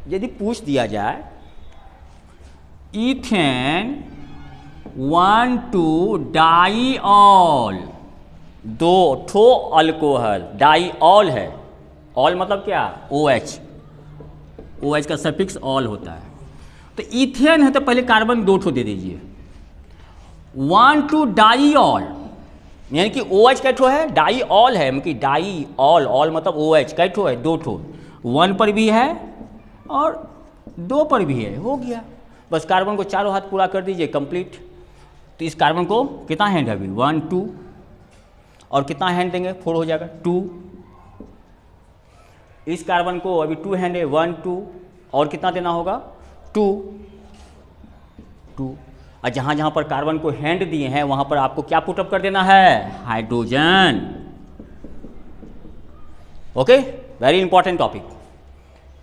यदि पूछ दिया जाए इथेन 1 2 डाईऑल, 2 ठो अल्कोहल, डाईऑल है, ऑल मतलब क्या OH, OH का सफिक्स ऑल होता है, तो इथेन है तो पहले कार्बन 2 ठो दे दीजिए, 1 2 डाईऑल, यानी कि OH कै ठो है, डाईऑल है, मतलब डाईऑल, ऑल मतलब OH कै ठो है 2 ठो, 1 पर भी है और 2 पर भी है, हो गया। बस कार्बन को 4 हाथ पूरा कर दीजिए, कंप्लीट। तो इस कार्बन को कितना हैंड है अभी 1 2, और कितना हैंड देंगे 4 हो जाएगा 2। इस कार्बन को अभी 2 हैंड है, 1 2, और कितना देना होगा 2 2। और जहाँ जहाँ पर कार्बन को हैंड दिए हैं वहाँ पर आपको क्या पुटअप कर देना है, hydrogen. Okay, very important topic,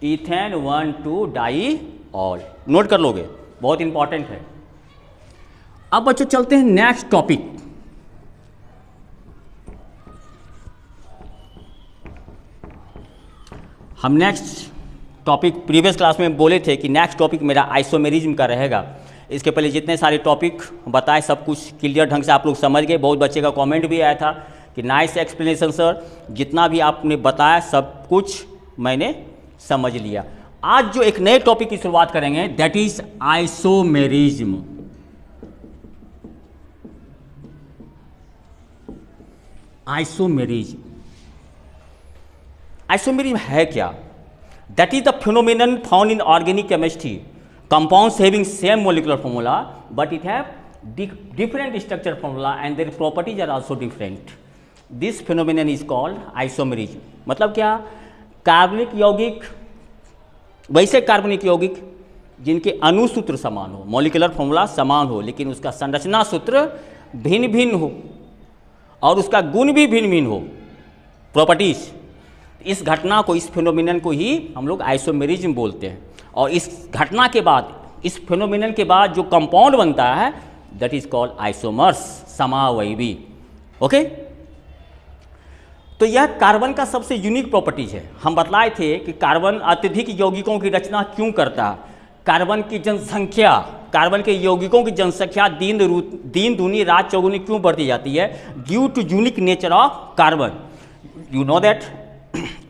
ethane 1 2 diol, note कर लोगे, बहुत इंपॉर्टेंट है। अब बच्चों चलते हैं नेक्स्ट टॉपिक। हम नेक्स्ट टॉपिक प्रीवियस क्लास में बोले थे कि नेक्स्ट टॉपिक मेरा आइसोमेरिज्म का रहेगा। इसके पहले जितने सारे टॉपिक बताए सब कुछ क्लियर ढंग से आप लोग समझ गए। बहुत बच्चे का कमेंट भी आया था कि नाइस एक्सप्लेनेशन सर, जितना भी आपने बताया सब कुछ मैंने समझ लिया। आज जो एक नए टॉपिक की शुरुआत करेंगे that is isomerism. Isomerism, isomerism है क्या? That is the phenomenon found in organic chemistry, compounds having same molecular formula but it have different structure formula and their properties are also different. This phenomenon is called isomerism. मतलब क्या? कार्बनिक यौगिक, वैसे कार्बनिक यौगिक जिनके अणुसूत्र समान हो, मॉलिक्यूलर फॉर्मूला समान हो, लेकिन उसका संरचना सूत्र भिन्न भिन्न हो और उसका गुण भी भिन्न भिन्न हो, प्रॉपर्टीज। इस घटना को, इस फिनोमिनन को ही हम लोग आइसोमेरिज्म बोलते हैं। और इस घटना के बाद, इस फिनोमिनन के बाद जो कंपाउंड बनता है दैट इज कॉल्ड आइसोमर्स, समावयवी। ओके, तो यह कार्बन का सबसे यूनिक प्रॉपर्टीज है। हम बतलाए थे कि कार्बन अत्यधिक यौगिकों की रचना क्यों करता है। कार्बन की जनसंख्या, कार्बन के यौगिकों की जनसंख्या दिन दूनी रात चौगुनी क्यों बढ़ती जाती है? Due to unique nature of carbon. You know that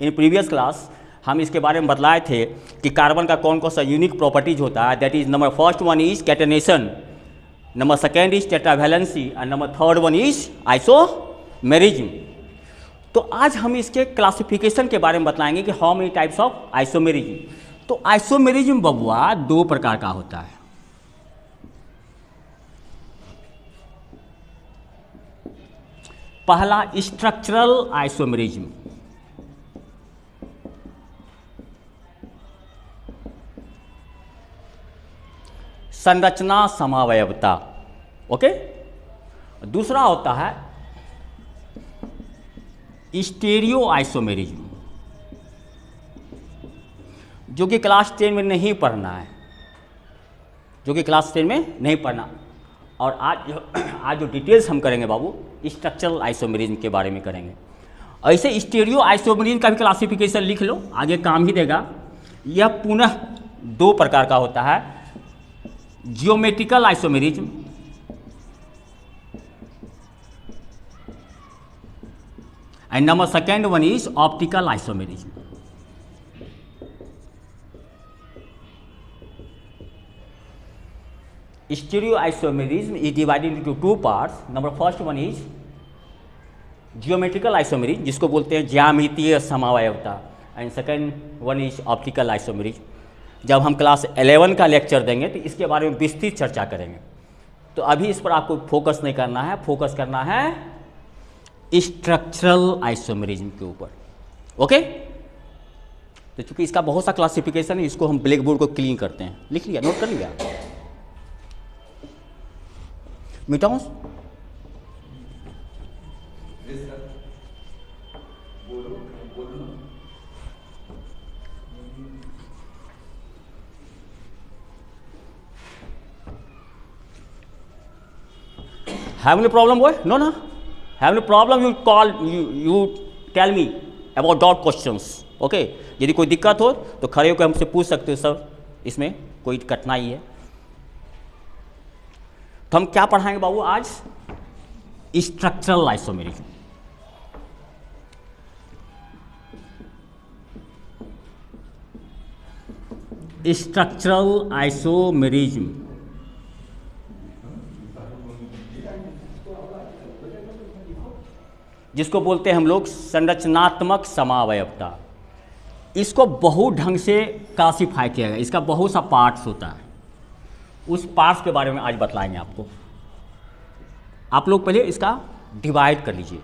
in previous class हम इसके बारे में बतलाए थे कि कार्बन का कौन कौन सा यूनिक प्रॉपर्टीज होता है। That is number first one is catenation, number second is tetravalency and number third one is isomerism. तो आज हम इसके क्लासिफिकेशन के बारे में बताएंगे कि how many types of isomerism. तो आइसोमेरिज्म बबुआ दो प्रकार का होता है। पहला स्ट्रक्चरल आइसोमेरिज्म, संरचना समावयवता, ओके। दूसरा होता है स्टीरियो आइसोमेरिज्म, जो कि क्लास 10 में नहीं पढ़ना है, जो कि क्लास 10 में नहीं पढ़ना। और आज जो डिटेल्स हम करेंगे बाबू स्ट्रक्चरल आइसोमेरिज्म के बारे में करेंगे। ऐसे स्टीरियो आइसोमेरिज्म का भी क्लासिफिकेशन लिख लो, आगे काम ही देगा। यह पुनः दो प्रकार का होता है, geometrical isomerism and number second one is optical isomerism. Stereoisomerism is divided into two parts. Number first one is geometrical isomerism, जिसको बोलते हैं ज्यामितीय समावयवता, and second one is optical isomerism. जब हम क्लास 11 का लेक्चर देंगे तो इसके बारे में विस्तृत चर्चा करेंगे। तो अभी इस पर आपको फोकस नहीं करना है, फोकस करना है स्ट्रक्चरल आइसोमेरिज्म के ऊपर, ओके। तो चूंकि इसका बहुत सा क्लासिफिकेशन है, इसको हम ब्लैक बोर्ड को क्लीन करते हैं। लिख लिया, नोट कर लिया मिटाऊं? Have any problem, boy? No, no. Have any problem? You call. You tell me about doubt questions. Okay? यदि कोई दिक्कत हो तो खड़े होकर हमसे पूछ सकते हो, सर इसमें कोई कठिनाई है। तो हम क्या पढ़ाएंगे बाबू आज? Structural isomerism. स्ट्रक्चरल आइसोमेरिज्म जिसको बोलते हैं हम लोग संरचनात्मक समावयवता। इसको बहुत ढंग से क्लासिफाई किया गया, इसका बहुत सा पार्ट्स होता है। उस पार्ट्स के बारे में आज बतलाएंगे आपको। आप लोग पहले इसका डिवाइड कर लीजिए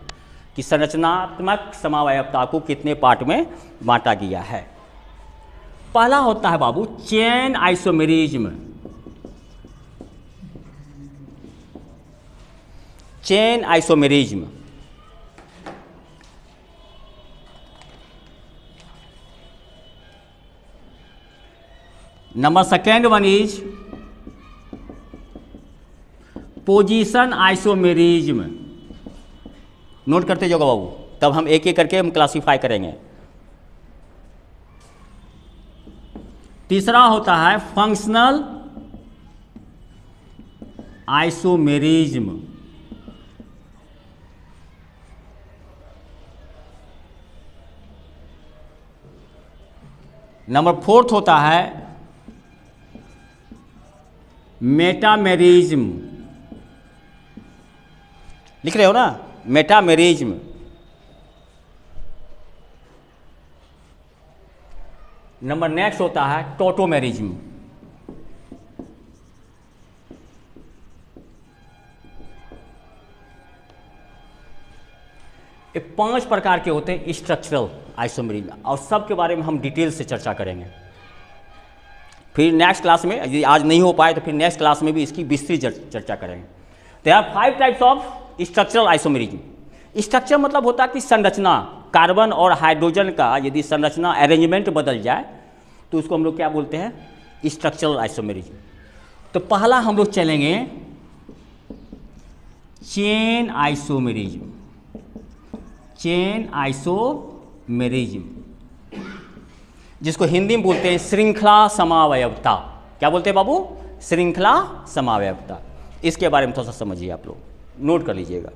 कि संरचनात्मक समावयवता को कितने पार्ट में बांटा गया है। पहला होता है बाबू chain isomerism. Chain isomerism number second one is position isomerism. Note करते जाओगे बाबू, तब हम एक एक करके हम क्लासिफाई करेंगे। तीसरा होता है फंक्शनल आइसोमेरिज्म। नंबर फोर्थ होता है मेटामेरिज्म। लिख रहे हो ना, मेटामेरिज्म। नंबर नेक्स्ट होता है टोटोमेरिज्म। ये 5 प्रकार के होते हैं स्ट्रक्चरल आइसोमेरिज्म, और सब के बारे में हम डिटेल से चर्चा करेंगे। फिर नेक्स्ट क्लास में, यदि आज नहीं हो पाए तो फिर नेक्स्ट क्लास में भी इसकी विस्तृत चर्चा करेंगे। तो 5 types of structural isomerism. Structure मतलब होता है कि संरचना, कार्बन और हाइड्रोजन का यदि संरचना अरेंजमेंट बदल जाए तो उसको हम लोग क्या बोलते हैं? Structural isomerism. तो पहला हम लोग चलेंगे चेन आइसोमेरिज्म। चेन आइसोमेरिज्म जिसको हिंदी में बोलते हैं श्रृंखला समावयवता। क्या बोलते हैं बाबू? श्रृंखला समावयवता। इसके बारे में थोड़ा सा समझिए, आप लोग नोट कर लीजिएगा।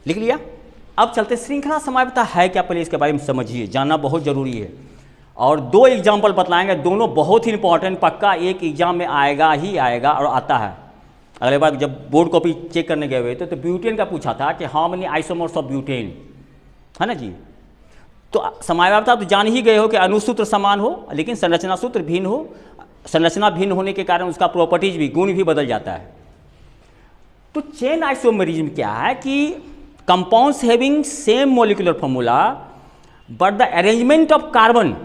लिख लिया? अब चलते श्रृंखला समावयवता है क्या, पहले इसके बारे में समझिए, जानना बहुत जरूरी है। और 2 एग्जाम्पल बतलाएंगे, दोनों बहुत ही इंपॉर्टेंट, पक्का एक एग्जाम में आएगा ही आएगा और आता है। अगले बार जब बोर्ड कॉपी चेक करने गए हुए थे तो ब्यूटेन का पूछा था कि how many isomers of butane, है ना जी। तो समावयवता तो जान ही गए हो कि अणुसूत्र समान हो लेकिन संरचना सूत्र भिन्न हो, संरचना भिन्न होने के कारण उसका प्रॉपर्टीज भी, गुण भी बदल जाता है। तो चेन आइसोमेरिज्म क्या है कि compounds having same molecular formula but the arrangement of carbon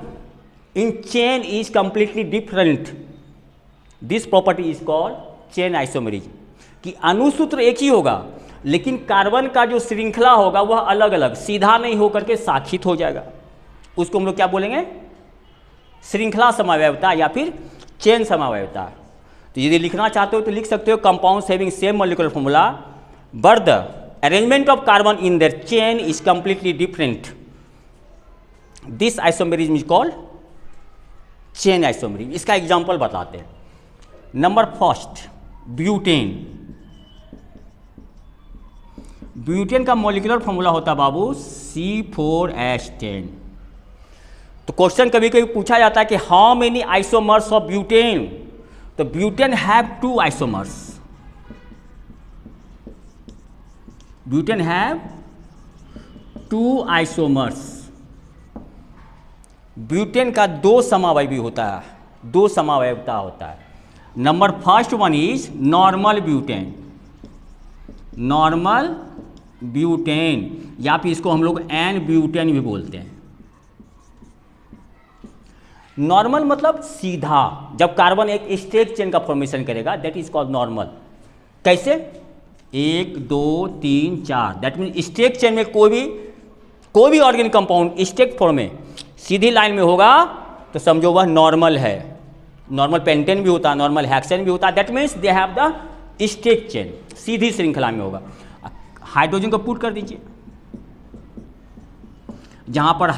in chain is completely different, this property is called chain isomerism. कि अणुसूत्र एक ही होगा लेकिन कार्बन का जो श्रृंखला होगा वह अलग अलग, सीधा नहीं होकर के शाखित हो जाएगा, उसको हम लोग क्या बोलेंगे, श्रृंखला समावयवता या फिर चेन समावयवता। तो यदि लिखना चाहते हो तो लिख सकते हो compounds having same molecular formula but the arrangement of carbon in their chain is completely different, this isomerism is called chain isomerism. इसका एग्जांपल बताते हैं। Number first, butane. ब्यूटेन का मॉलिक्यूलर फॉर्मूला होता है बाबू C4H10। तो क्वेश्चन कभी कभी पूछा जाता है कि how many isomers of butane, तो butane have 2 isomers, butane have 2 isomers. Butane का 2 समावयवी होता है, 2 समावयवता होता है। Number first one is normal butane, normal butane या फिर इसको हम लोग एन ब्यूटेन भी बोलते हैं। नॉर्मल मतलब सीधा, जब कार्बन एक स्ट्रेट चेन का फॉर्मेशन करेगा दैट इज कॉल्ड नॉर्मल। कैसे, 1 2 3 4, दैट मीन स्ट्रेट चेन में कोई भी ऑर्गेनिक कंपाउंड स्ट्रेट फॉर्म में सीधी लाइन में होगा तो समझो वह नॉर्मल है। नॉर्मल पेंटेन भी होता है, नॉर्मल हेक्सेन भी होता है, that means they have the straight chain, सीधी श्रृंखला में होगा। हाइड्रोजन को पुट कर दीजिए, जहां पर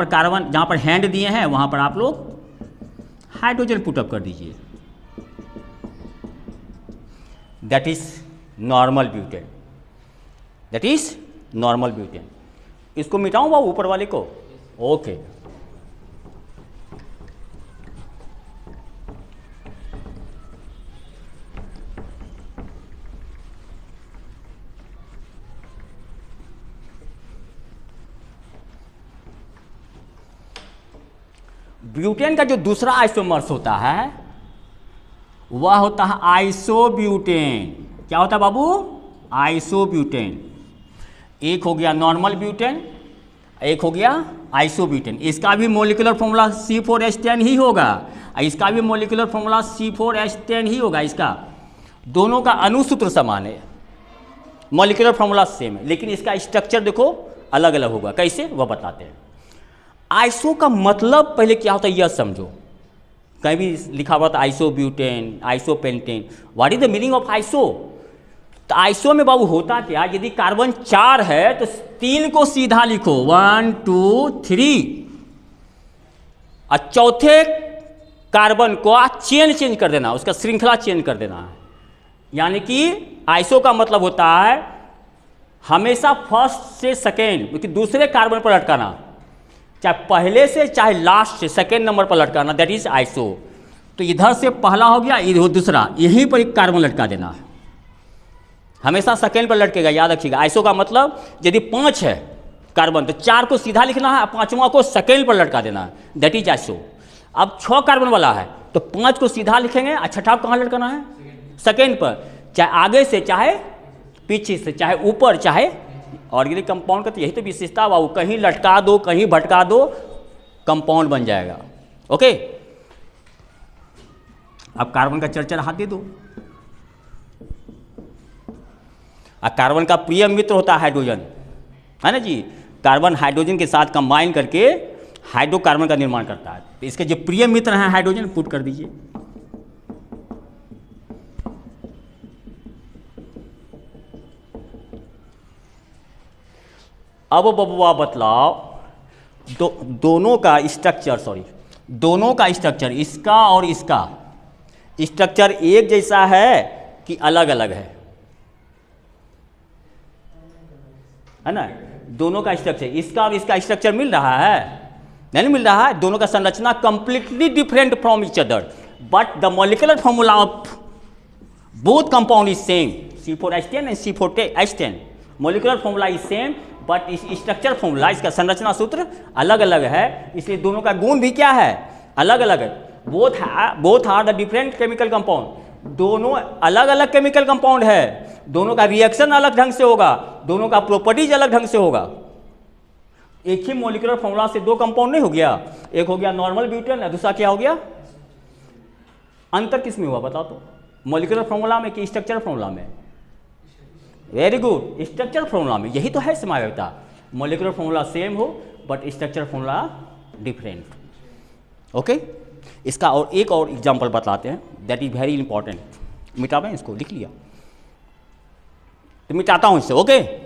कार्बन, जहां पर हैंड दिए हैं वहां पर आप लोग हाइड्रोजन पुटअप कर दीजिए, that is normal butane, that is normal butane. इसको मिटाऊं बाबू ऊपर वाले को, ओके। ब्यूटेन का जो दूसरा आइसोमर्स होता है वह होता है आइसोब्यूटेन। क्या होता है बाबू, आइसोब्यूटेन। एक हो गया नॉर्मल ब्यूटेन, एक हो गया आइसोब्यूटेन। इसका भी मॉलिक्यूलर फॉर्मूला C4H10 ही होगा, इसका भी मॉलिक्यूलर फॉर्मूला C4H10 ही होगा। इसका दोनों का अणुसूत्र समान है, मॉलिक्यूलर फॉर्मूला सेम है, लेकिन इसका स्ट्रक्चर देखो अलग अलग होगा। कैसे, वह बताते हैं। आइसो का मतलब पहले क्या होता है यह समझो। कहीं भी लिखा हुआ था isobutane, isopentane, what is the meaning of iso. तो आइसो में बाबू होता क्या, यदि कार्बन 4 है तो 3 को सीधा लिखो, 1 2 3, और चौथे कार्बन को चेंज कर देना, उसका श्रृंखला चेंज कर देना है। यानी कि आइसो का मतलब होता है हमेशा फर्स्ट से सेकेंड, क्योंकि दूसरे कार्बन पर लटकाना, चाहे पहले से चाहे लास्ट से सेकेंड नंबर पर लटकाना, दैट इज आइसो। तो इधर से पहला हो गया, इधर दूसरा, यहीं पर एक कार्बन लटका देना है, हमेशा सेकेंड पर लटकेगा, याद रखिएगा। आइसो का मतलब यदि 5 है कार्बन तो 4 को सीधा लिखना है, 5वां को सेकेंड पर लटका देना है, दैट इज आइसो। अब 6 कार्बन वाला है तो 5 को सीधा लिखेंगे और छठा कहाँ लटकाना है, सेकेंड पर, चाहे आगे से चाहे पीछे से, चाहे ऊपर चाहे। ऑर्गेनिक कंपाउंड का तो यही तो विशेषता बाबू, कहीं लटका दो कहीं भटका दो, कंपाउंड बन जाएगा। ओके, अब कार्बन का चर्चा हाथ दे दो। कार्बन का प्रिय मित्र होता है हाइड्रोजन, है ना जी। कार्बन हाइड्रोजन के साथ कंबाइन करके हाइड्रोकार्बन का निर्माण करता है। तो इसके जो प्रिय मित्र हैं हाइड्रोजन, पुट कर दीजिए। अब बबुआ बतलाओ दोनों का स्ट्रक्चर, इसका और इसका स्ट्रक्चर एक जैसा है कि अलग अलग है ना। दोनों का स्ट्रक्चर, इसका और इसका स्ट्रक्चर मिल रहा है, नहीं मिल रहा है, दोनों का संरचना completely different from each other, but the molecular formula of both compound is same, C4H10 and C4H10, molecular formula is same, but इस स्ट्रक्चर फॉर्मूला, इसका संरचना सूत्र अलग अलग है, इसलिए दोनों का गुण भी क्या है, अलग अलग है। Both are the different chemical compound, दोनों अलग अलग केमिकल कंपाउंड है, दोनों का रिएक्शन अलग ढंग से होगा, दोनों का प्रॉपर्टीज अलग ढंग से होगा। एक ही मॉलिक्यूलर फॉर्मूला से दो कंपाउंड नहीं हो गया, एक हो गया नॉर्मल ब्यूटेन और दूसरा क्या हो गया, अंतर किस में हुआ बताओ तो, मॉलिक्यूलर फॉर्मूला में कि स्ट्रक्चर फॉर्मूला में? वेरी गुड, स्ट्रक्चर फॉर्मूला में। यही तो है समायोगिता, मॉलिक्यूलर फॉर्मूला सेम हो but structure formula different. Okay, इसका और एक और एग्जांपल बताते हैं, दैट इज वेरी इंपॉर्टेंट। मिटावें इसको, लिख लिया तो मिटाता हूं इससे। ओके,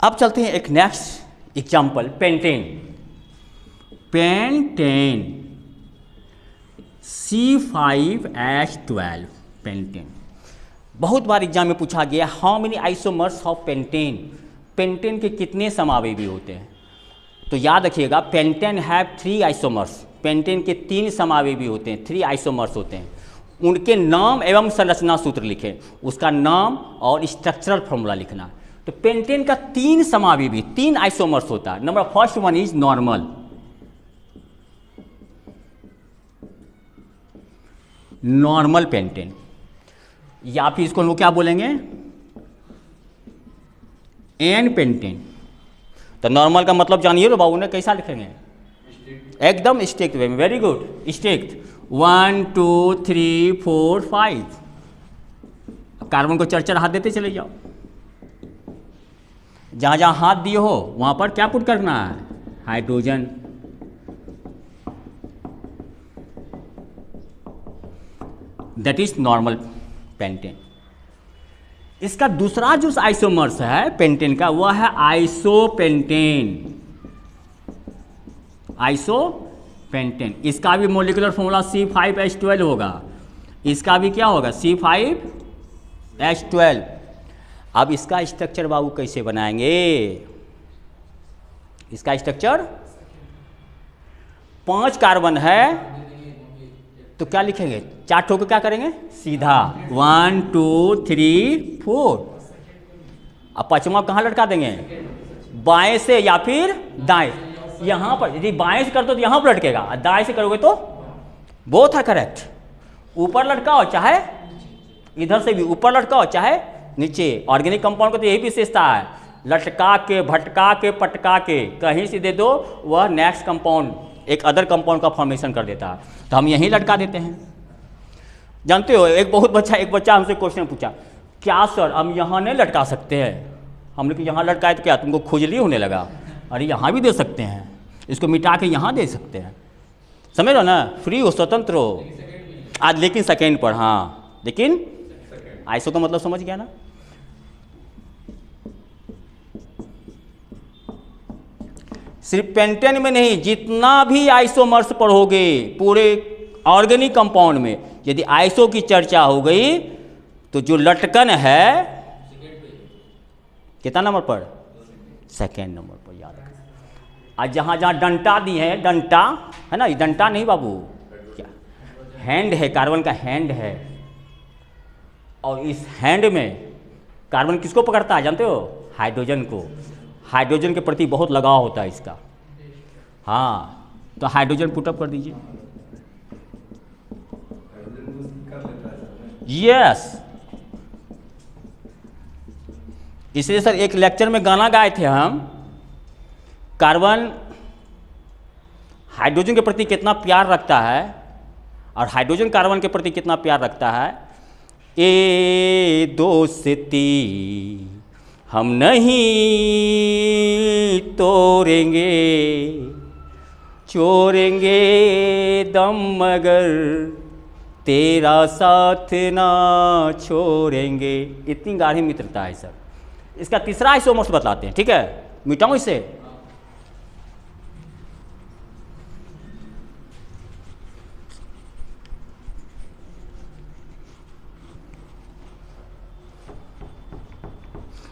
अब चलते हैं एक next example, pentane. Pentane C5H12 pentane. बहुत बार एग्जाम में पूछा गया, how many isomers of pentane, pentane के कितने समावेशी होते हैं? तो याद रखिएगा, पेंटेन हैव 3 आइसोमर्स, पेंटेन के 3 समावेशी होते हैं, 3 आइसोमर्स होते हैं। उनके नाम एवं संरचना सूत्र लिखें, उसका नाम और स्ट्रक्चरल फॉर्मूला लिखना। तो पेंटेन का 3 समावेशी, 3 आइसोमर्स होता है। Number first one is normal, normal pentane, या फिर इसको लोग क्या बोलेंगे, एन पेंटेन। तो नॉर्मल का मतलब जानिए लो बाबू ने, कैसा लिखेंगे, एकदम स्ट्रिक्ट वे में। Very good, strict. 1 2 3 4 5, कार्बन को चढ़ हाथ देते चले जाओ, जहां जहां हाथ दिए हो वहां पर क्या पुट करना है, hydrogen. That is normal pentane. इसका दूसरा जो आइसोमर्स है पेंटेन का, वह है आइसोपेंटेन, आइसोपेंटेन। इसका भी मॉलिक्यूलर फॉर्मूला C5H12 होगा, इसका भी क्या होगा, C5H12। अब इसका स्ट्रक्चर बाबू कैसे बनाएंगे, इसका स्ट्रक्चर 5 कार्बन है तो क्या लिखेंगे, 4 ठोक को क्या करेंगे, सीधा 1 2 3 4। अब पांचवा कहाँ लटका देंगे, बाएं से या फिर दाएं। यहां पर यदि बाएं से कर दो तो यहां पर लटकेगा, दाएं से करोगे तो बोथ है करेक्ट। ऊपर लटकाओ चाहे इधर से भी ऊपर लटकाओ चाहे नीचे। ऑर्गेनिक कंपाउंड को तो यही विशेषता है, लटका के भटका के पटका के कहीं से दे दो, वह नेक्स्ट कंपाउंड एक अदर कंपाउंड का फॉर्मेशन कर देता है। तो हम यहीं लटका देते हैं। जानते हो, एक बच्चा हमसे क्वेश्चन पूछा, क्या सर हम यहाँ नहीं लटका सकते हैं? हमने कि यहाँ लटकाए तो क्या तुमको खुजली होने लगा? अरे यहाँ भी दे सकते हैं, इसको मिटा के यहाँ दे सकते हैं, समझ लो ना, फ्री हो, स्वतंत्र हो आज। लेकिन सेकेंड पर, हाँ लेकिन आइसो का मतलब समझ गया ना। सिर्फ पेंटेन में नहीं, जितना भी आइसोमर्स पढ़ोगे पूरे ऑर्गेनिक कंपाउंड में, यदि आइसो की चर्चा हो गई तो जो लटकन है कितना नंबर पर, सेकेंड नंबर पर, याद रखना। आज जहां जहां डंटा दी है, डंटा है ना, ये डंटा नहीं बाबू, क्या हैंड है, कार्बन का हैंड है, और इस हैंड में कार्बन किसको पकड़ता है जानते हो, हाइड्रोजन को। हाइड्रोजन के प्रति बहुत लगाव होता है इसका। हाँ, तो हाइड्रोजन पुटअप कर दीजिए। यस, इसलिए सर एक लेक्चर में गाना गाए थे हम, कार्बन हाइड्रोजन के प्रति कितना प्यार रखता है और हाइड्रोजन कार्बन के प्रति कितना प्यार रखता है। ए दोस्ती हम नहीं तोड़ेंगे, छोड़ेंगे दम मगर तेरा साथ ना छोड़ेंगे। इतनी गाढ़ी मित्रता है सर। इसका तीसरा आइसोमर्स बताते हैं, ठीक है, मिटाऊं इसे।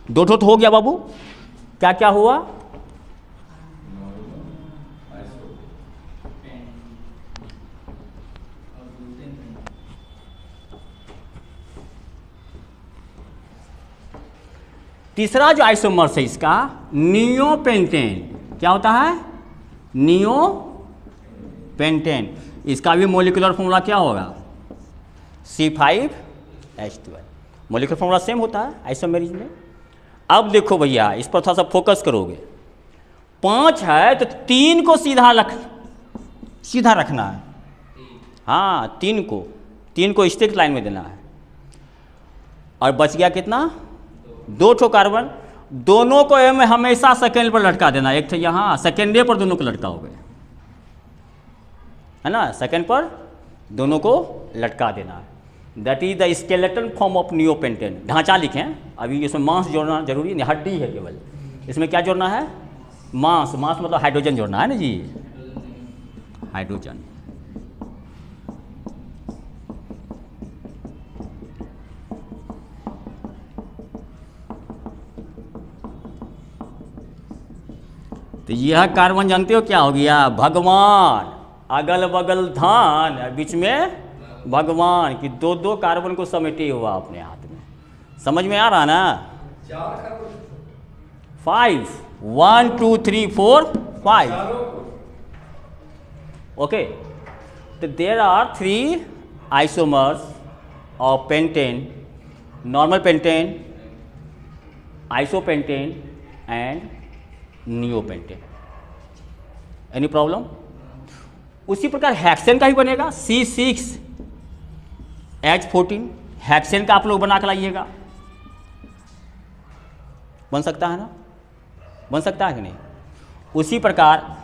दो ठो तो हो गया बाबू, क्या क्या हुआ? तीसरा जो आइसोमर्स है इसका नियोपेंटेन। क्या होता है? नियोपेंटेन। इसका भी मोलिकुलर फॉर्मूला क्या होगा? C5H12। मोलिकुलर फॉर्मूला सेम होता है आइसोमेरिज में। अब देखो भैया, इस पर थोड़ा सा फोकस करोगे। 5 है तो 3 को सीधा रखना है। हाँ, 3 को स्ट्रेट लाइन में देना है। और बच गया कितना? 2 ठो कार्बन। दोनों को में हमेशा सेकेंड पर लटका देना। एक तो यहाँ सेकेंडे पर दोनों को लटकाओगे, है ना, सेकेंड पर दोनों को लटका देना है। That is the skeleton form of neopentane. ढांचा लिखें, अभी इसमें मास जोड़ना जरूरी नहीं, हड्डी है केवल। इसमें क्या जोड़ना है? मास मतलब हाइड्रोजन जोड़ना है ना जी, हाइड्रोजन। तो यह कार्बन जानते हो क्या हो गया? भगवान। अगल बगल धान, बीच में भगवान की 2 कार्बन को समेटे हुआ अपने हाथ में। समझ में आ रहा ना? 5 1 2 3 4 5। ओके, तो there are 3 isomers of pentane: normal pentane, isopentane and neopentane. Any problem? उसी प्रकार हेक्सेन का भी बनेगा, C6H14। हेक्सेन का आप लोग बना कर लाइएगा। बन सकता है ना? बन सकता है कि नहीं? उसी प्रकार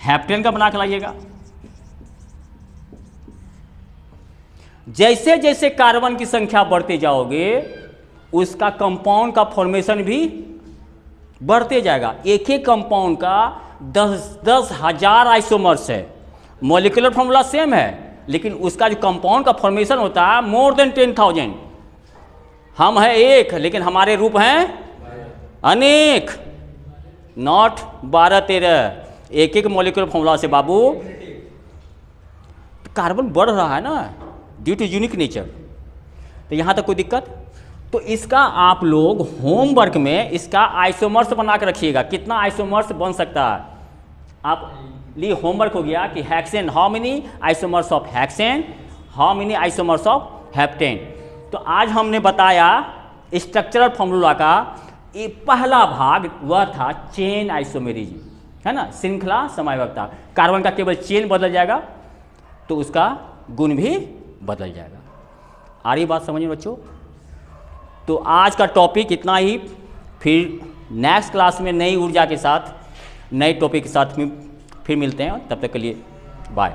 हेप्टेन का बना कर लाइएगा। जैसे जैसे कार्बन की संख्या बढ़ते जाओगे, उसका कंपाउंड का फॉर्मेशन भी बढ़ते जाएगा। एक एक कंपाउंड का 10,000 आइसोमर्स है। मॉलिक्यूलर फॉर्मूला सेम है, लेकिन उसका जो कंपाउंड का फॉर्मेशन होता है मोर देन 10,000। हम हैं एक, लेकिन हमारे रूप हैं अनेक। नॉट 12-13, एक एक मॉलिक्यूलर फॉर्मूला से बाबू कार्बन बढ़ रहा है ना, ड्यू टू यूनिक नेचर। तो यहाँ तक कोई दिक्कत? तो इसका आप लोग होमवर्क में इसका आइसोमर्स बना के रखिएगा, कितना आइसोमर्स बन सकता है। आप लिए होमवर्क हो गया कि hexane, how many isomers of hexane, how many isomers of heptane. तो आज हमने बताया स्ट्रक्चरल फॉर्मूला का ये पहला भाग, वह था चेन आइसोमेरिज्म, है ना, श्रृंखला समयावस्था। कार्बन का केवल चेन बदल जाएगा तो उसका गुण भी बदल जाएगा। आ रही बात समझ में बच्चों? तो आज का टॉपिक इतना ही। फिर नेक्स्ट क्लास में नई ऊर्जा के साथ, नए टॉपिक के साथ फिर मिलते हैं। तब तक के लिए बाय।